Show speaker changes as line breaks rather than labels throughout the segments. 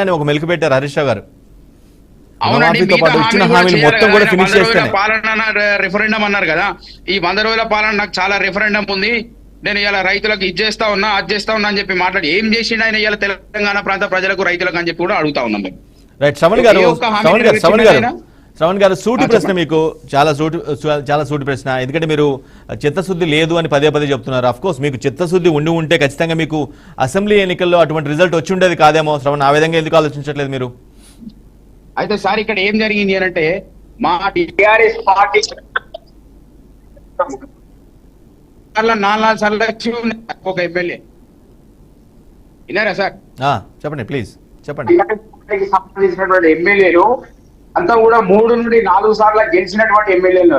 అని ఒక మెలికి పెట్టారు హరీష్ రావు గారు.
అవునండి,
రుణమాఫీతో పాటు ఇచ్చిన హామీలు మొత్తం కూడా ఫినిష్ చేస్తేనే
పాలన రిఫరెండం అన్నారు కదా. ఈ 100 రోజుల పాలన నాకు చాలా రిఫరెండం ఉంది, నేను ఇలా రైతులకు ఇది చేస్తా ఉన్నా అది చేస్తా ఉన్నా అని చెప్పి మాట్లాడి ఏం చేసిండు ఆయన ఇలా తెలంగాణ ప్రాంత ప్రజలకు రైతులకు అని చెప్పి కూడా అడుగుతా ఉన్నాం.
రైట్ శ్రవణ్ గారు సూటి ప్రశ్న మీకు చాలా సూటి ప్రశ్న. ఎందుకంటే మీరు చిత్తశుద్ధి లేదు అని పదే పదే చెప్తున్నారు. అఫ్ కోర్స్ మీకు చిత్తశుద్ధి ఉంటే ఖచ్చితంగా మీకు అసెంబ్లీ ఎన్నికల్లో అటువంటి రిజల్ట్ వచ్చి ఉండేది కాదేమో. శ్రవణ్, ఆ విధంగా ఎందుకు ఆలోచించట్లేదు మీరు?
అయితే సార్ ఇక్కడ ఏం జరిగింది అంటే మా టిఆర్ఎస్ పార్టీ 4 సార్లు ఒక ఎమ్మెల్యే విన్నారా సార్?
చెప్పండి ప్లీజ్ చెప్పండి.
సంబంధించినటువంటి ఎమ్మెల్యేలు అంతా కూడా 3 నుండి 4 సార్లు గెలిచినటువంటి ఎమ్మెల్యేలు.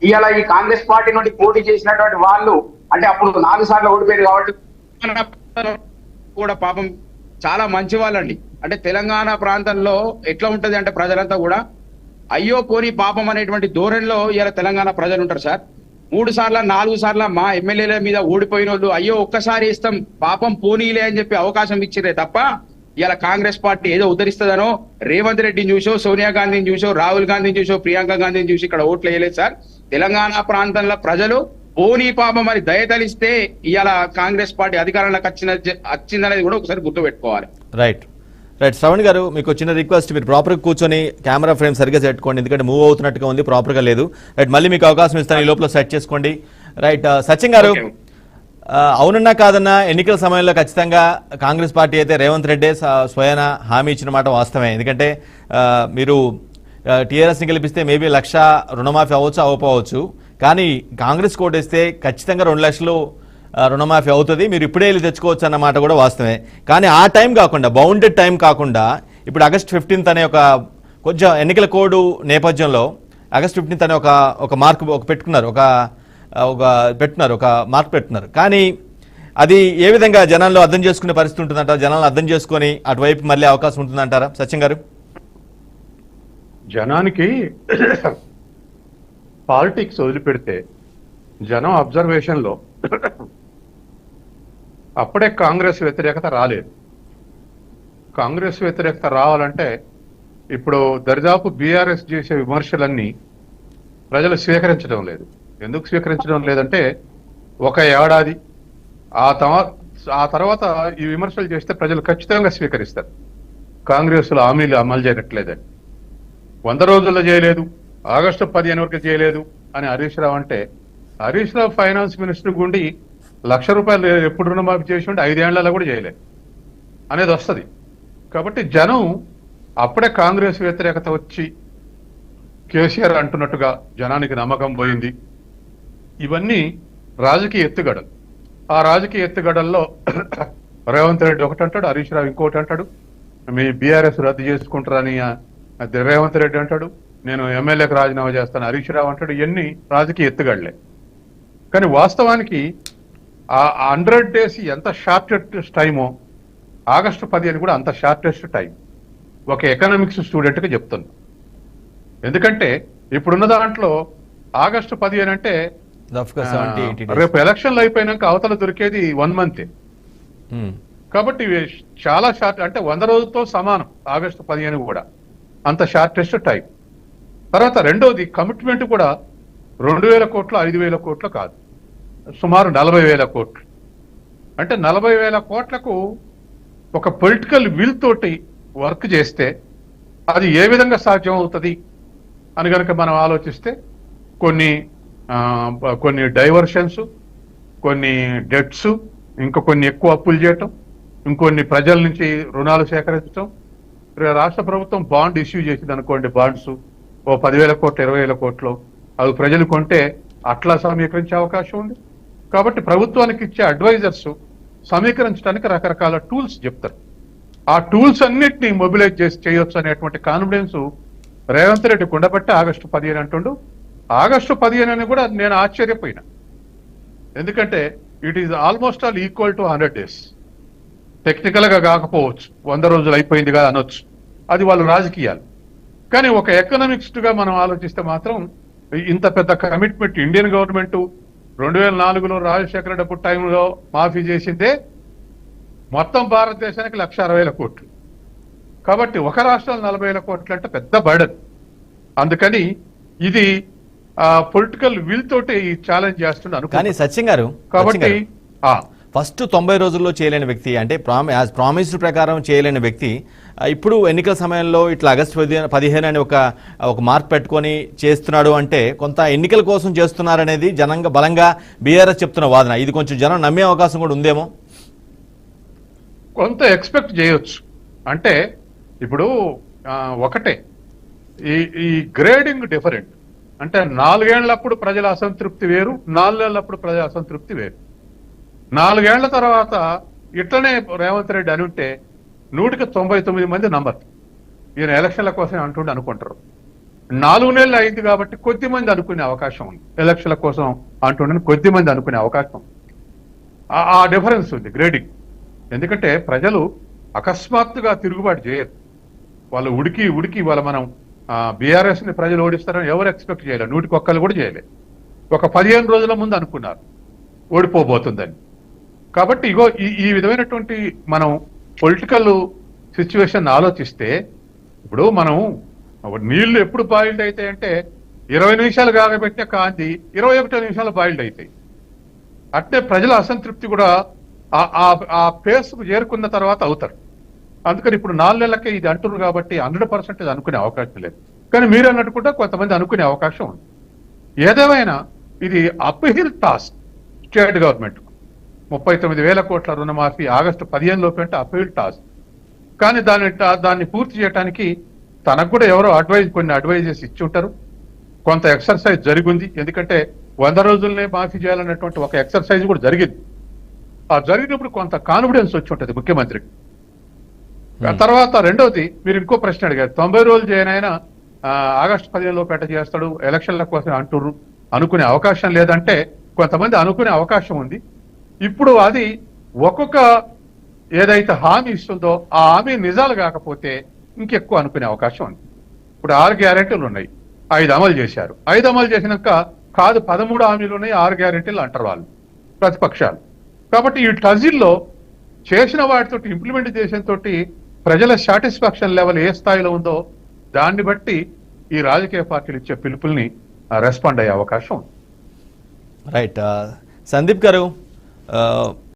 ఇవాళ ఈ కాంగ్రెస్ పార్టీ నుండి పోటీ చేసినటువంటి వాళ్ళు అంటే అప్పుడు 4 సార్లు ఓడిపోయారు కాబట్టి కూడా పాపం చాలా మంచి వాళ్ళండి. అంటే తెలంగాణ ప్రాంతంలో ఎట్లా ఉంటది అంటే ప్రజలంతా కూడా అయ్యో పోనీ పాపం అనేటువంటి ధోరణిలో ఇలా తెలంగాణ ప్రజలు ఉంటారు సార్. 3 సార్లు 4 సార్లు మా ఎమ్మెల్యేల మీద ఓడిపోయిన వాళ్ళు అయ్యో ఒక్కసారి ఇస్తాం పాపం పోనీలే అని చెప్పి అవకాశం ఇచ్చిరే తప్ప ఇలా కాంగ్రెస్ పార్టీ ఏదో ఉద్ధరిస్తుందనో రేవంత్ రెడ్డిని చూసో సోనియా గాంధీని చూసో రాహుల్ గాంధీని చూసో ప్రియాంక గాంధీని చూసి ఇక్కడ ఓట్లు వేయలేదు సార్. తెలంగాణ ప్రాంతంలో ప్రజలు పోనీ పాపం అని దయతలిస్తే ఇవాళ కాంగ్రెస్ పార్టీ అధికారంలోకి వచ్చిందనేది కూడా ఒకసారి గుర్తుపెట్టుకోవాలి.
రైట్ రైట్ శ్రవణ్ గారు, మీకు చిన్న రిక్వెస్ట్, మీరు ప్రాపర్గా కూర్చొని కెమెరా ఫ్రేమ్ సరిగ్గా పెట్టుకోండి, ఎందుకంటే మూవ్ అవుతున్నట్టుగా ఉంది, ప్రాపర్గా లేదు. రైట్, మళ్ళీ మీకు అవకాశం ఇస్తాను, ఈ లోపల సెట్ చేసుకోండి. రైట్ సచిన్ గారు, అవునన్నా కాదన్నా ఎన్నికల సమయంలో ఖచ్చితంగా కాంగ్రెస్ పార్టీ అయితే రేవంత్ రెడ్డి స్వయాన హామీ ఇచ్చిన మాట వాస్తవమే. ఎందుకంటే మీరు టీఆర్ఎస్ని గెలిపిస్తే మేబీ 1,00,000 రుణమాఫీ అవ్వచ్చు అవ్వకపోవచ్చు, కానీ కాంగ్రెస్ కోటేస్తే ఖచ్చితంగా 2 లక్షలు రుణమాఫీ అవుతుంది, మీరు ఇప్పుడే వెళ్ళి తెచ్చుకోవచ్చు అన్నమాట కూడా వాస్తవమే. కానీ ఆ టైం కాకుండా, బౌండెడ్ టైం కాకుండా, ఇప్పుడు ఆగస్ట్ 15 అనే ఒక కొంచెం ఎన్నికల కోడ్ నేపథ్యంలో ఆగస్ట్ 15 అనే ఒక మార్క్ పెట్టుకున్నారు, ఒక మార్క్ పెట్టుకున్నారు. కానీ అది ఏ విధంగా జనాల్లో అర్థం చేసుకునే పరిస్థితి ఉంటుందంటారా? జనాలను అర్థం చేసుకొని అటువైపు మళ్ళీ అవకాశం ఉంటుందంటారా సచిన్ గారు?
జనానికి పాలిటిక్స్ వదిలిపెడితే జనం అబ్జర్వేషన్లో అప్పుడే కాంగ్రెస్ వ్యతిరేకత రాలేదు. కాంగ్రెస్ వ్యతిరేకత రావాలంటే ఇప్పుడు దరిదాపు బీఆర్ఎస్ చేసే విమర్శలన్నీ ప్రజలు స్వీకరించడం లేదు. ఎందుకు స్వీకరించడం లేదంటే ఒక ఏడాది ఆ తర్వాత ఈ విమర్శలు చేస్తే ప్రజలు ఖచ్చితంగా స్వీకరిస్తారు. కాంగ్రెస్లో హామీలు అమలు చేయట్లేదని, 100 రోజుల్లో చేయలేదు, ఆగస్టు 15 వరకు చేయలేదు అని హరీష్ రావు అంటే, హరీష్ రావు ఫైనాన్స్ మినిస్టర్ గుండి 1,00,000 రూపాయలు ఎప్పుడు రుణమాఫీ చేసి ఉంటే 5 ఏళ్లలో కూడా చేయలేదు అనేది వస్తుంది. కాబట్టి జనం అప్పుడే కాంగ్రెస్ వ్యతిరేకత వచ్చి కేసీఆర్ అంటున్నట్టుగా జనానికి నమ్మకం పోయింది. ఇవన్నీ రాజకీయ ఎత్తుగడలు. ఆ రాజకీయ ఎత్తుగడల్లో రేవంత్ రెడ్డి ఒకటి అంటాడు, హరీష్ రావు ఇంకోటి అంటాడు, మీ బీఆర్ఎస్ రద్దు చేసుకుంటారని రేవంత్ రెడ్డి అంటాడు, నేను ఎమ్మెల్యేకి రాజీనామా చేస్తాను హరీష్ రావు అంటాడు. ఇవన్నీ రాజకీయ ఎత్తుగడలే. కానీ వాస్తవానికి ఆ 100 డేస్ ఎంత షార్టెస్ట్ టైమో ఆగస్టు 15 కూడా అంత షార్టెస్ట్ టైం ఒక ఎకనామిక్స్ స్టూడెంట్కి చెప్తున్నా. ఎందుకంటే ఇప్పుడున్న దాంట్లో ఆగస్టు 15 అంటే రేపు ఎలక్షన్లు అయిపోయినాక అవతల దొరికేది 1 మంత్. కాబట్టి చాలా షార్ట్, అంటే 100 రోజులతో సమానం ఆగస్టు 15 కూడా, అంత షార్టెస్ట్ టైం. తర్వాత రెండోది కమిట్మెంట్ కూడా 2,000 కోట్లు 5,000 కోట్లు కాదు, సుమారు 40,000 కోట్లు. అంటే 40,000 కోట్లకు ఒక పొలిటికల్ విల్ తోటి వర్క్ చేస్తే అది ఏ విధంగా సాధ్యం అవుతుంది అని కనుక మనం ఆలోచిస్తే కొన్ని డైవర్షన్స్, కొన్ని డెట్స్, కొన్ని ఎక్కువ అప్పులు చేయటం, ఇంకొన్ని ప్రజల నుంచి రుణాలు సేకరించడం. రాష్ట్ర ప్రభుత్వం బాండ్ ఇష్యూ చేసింది అనుకోండి, బాండ్స్ 10,000 కోట్లు 20,000 కోట్లు అవి ప్రజలు కొంటే అట్లా సమీకరించే అవకాశం ఉంది. కాబట్టి ప్రభుత్వానికి ఇచ్చే అడ్వైజర్స్ సమీకరించడానికి రకరకాల టూల్స్ చెప్తారు. ఆ టూల్స్ అన్నిటినీ మొబిలైజ్ చేసి చేయొచ్చు అనేటువంటి కాన్ఫిడెన్స్ రేవంత్ రెడ్డి ఉండబట్టి ఆగస్టు 15 అంటుండు. ఆగస్టు 15 అని కూడా నేను ఆశ్చర్యపోయినా, ఎందుకంటే it is almost all equal to 100 days. టెక్నికల్గా కాకపోవచ్చు, 100 రోజులు అయిపోయింది కదా అనొచ్చు, అది వాళ్ళ రాజకీయాలు. కానీ ఒక ఎకనామిక్స్గా మనం ఆలోచిస్తే మాత్రం ఇంత పెద్ద కమిట్మెంట్ ఇండియన్ గవర్నమెంట్ 2004లో రాజశేఖర రెడ్డి టైంలో మాఫీ చేసిందే మొత్తం భారతదేశానికి 1,60,000 కోట్లు. కాబట్టి ఒక రాష్ట్రాలు 40,000 కోట్లు అంటే పెద్ద బర్డన్. అందుకని ఇది పొలిటికల్ విల్ తోటి ఈ ఛాలెంజ్ చేస్తున్నాను.
కానీ సచిన్ గారు
కాబట్టి
ఫస్ట్ 90 రోజుల్లో చేయలేని వ్యక్తి అంటే యాజ్ ప్రామిస్డ్ ప్రకారం చేయలేని వ్యక్తి ఇప్పుడు ఎన్నికల సమయంలో ఇట్లా ఆగస్టు 15 అని ఒక మార్క్ పెట్టుకొని చేస్తున్నాడు అంటే కొంత ఎన్నికల కోసం చేస్తున్నారనేది జనంగా బలంగా బీఆర్ఎస్ చెప్తున్న వాదన. ఇది కొంచెం జనం నమ్మే అవకాశం కూడా ఉందేమో.
కొంత ఎక్స్పెక్ట్ చేయొచ్చు. అంటే ఇప్పుడు ఒకటే ఈ గ్రేడింగ్ డిఫరెంట్. అంటే 4 ఏళ్లప్పుడు ప్రజల అసంతృప్తి వేరు, 4 ఏళ్లప్పుడు ప్రజల అసంతృప్తి వేరు. 4 ఏళ్ల తర్వాత ఇట్లనే రేవంత్ రెడ్డి అని ఉంటే 199 మంది నంబర్ ఈయన ఎలక్షన్ల కోసం అంటుండే అనుకుంటారు. 4 నెలలు అయింది కాబట్టి కొద్ది మంది అనుకునే అవకాశం ఉంది. ఎలక్షన్ల కోసం అంటుండని కొద్ది మంది అనుకునే అవకాశం, ఆ డిఫరెన్స్ ఉంది గ్రేడింగ్. ఎందుకంటే ప్రజలు అకస్మాత్తుగా తిరుగుబాటు చేయరు. వాళ్ళు ఉడికి వాళ్ళ మనం బీఆర్ఎస్ ని ప్రజలు ఓడిస్తారని ఎవరు ఎక్స్పెక్ట్ చేయలేదు. 100 కూడా చేయలేదు. ఒక 15 రోజుల ముందు అనుకున్నారు ఓడిపోబోతుందని. కాబట్టి ఇగో ఈ విధమైనటువంటి మనం పొలిటికల్ సిచ్యువేషన్ ఆలోచిస్తే ఇప్పుడు మనం నీళ్లు ఎప్పుడు బాయిల్డ్ అవుతాయి అంటే 20 నిమిషాలు కాగబెట్టే కాంతి 21 నిమిషాలు బాయిల్డ్ అవుతాయి. అట్టే ప్రజల అసంతృప్తి కూడా ఆ పేస్కు చేరుకున్న తర్వాత అవుతారు. అందుకని ఇప్పుడు 4 నెలలకే ఇది అంటున్నారు కాబట్టి 100% అనుకునే అవకాశం లేదు. కానీ మీరు అన్నట్టు కూడా కొంతమంది అనుకునే అవకాశం ఉంది. ఏదేమైనా ఇది అప్హిల్ టాస్క్ స్టేట్ గవర్నమెంట్. 39,000 కోట్ల రుణమాఫీ ఆగస్టు 15 లోపు అంటే అప్హిల్ టాస్క్. కానీ దాన్ని పూర్తి చేయడానికి తనకు కూడా ఎవరో కొన్ని అడ్వైజెస్ ఇచ్చి ఉంటారు. కొంత ఎక్సర్సైజ్ జరిగింది. ఎందుకంటే 100 రోజులనే మాఫీ చేయాలన్నటువంటి ఒక ఎక్సర్సైజ్ కూడా జరిగింది. ఆ జరిగినప్పుడు కొంత కాన్ఫిడెన్స్ వచ్చి ఉంటుంది ముఖ్యమంత్రికి. తర్వాత రెండవది మీరు ఇంకో ప్రశ్న అడిగారు, 90 రోజులు చేయనైనా ఆగస్టు 15 లోపు చేస్తాడు ఎలక్షన్ల కోసం అంటున్నారు, అనుకునే అవకాశం లేదంటే కొంతమంది అనుకునే అవకాశం ఉంది. ఇప్పుడు అది ఒక్కొక్క ఏదైతే హామీ ఇస్తుందో ఆ హామీ నిజాలు కాకపోతే ఇంకెక్కువ అనుకునే అవకాశం ఉంది. ఇప్పుడు 6 గ్యారెంటీలు ఉన్నాయి, 5 అమలు చేశారు. 5 అమలు చేసినాక కాదు 13 హామీలు ఉన్నాయి, 6 గ్యారెంటీలు అంటారు వాళ్ళు ప్రతిపక్షాలు. కాబట్టి ఈ టజిల్లో చేసిన వాటితో ఇంప్లిమెంటేషన్ తోటి ప్రజల సాటిస్ఫాక్షన్ లెవెల్ ఏ స్థాయిలో ఉందో దాన్ని బట్టి ఈ రాజకీయ పార్టీలు ఇచ్చే పిలుపుల్ని రెస్పాండ్ అయ్యే అవకాశం ఉంది.
రైట్. సందీప్ గారు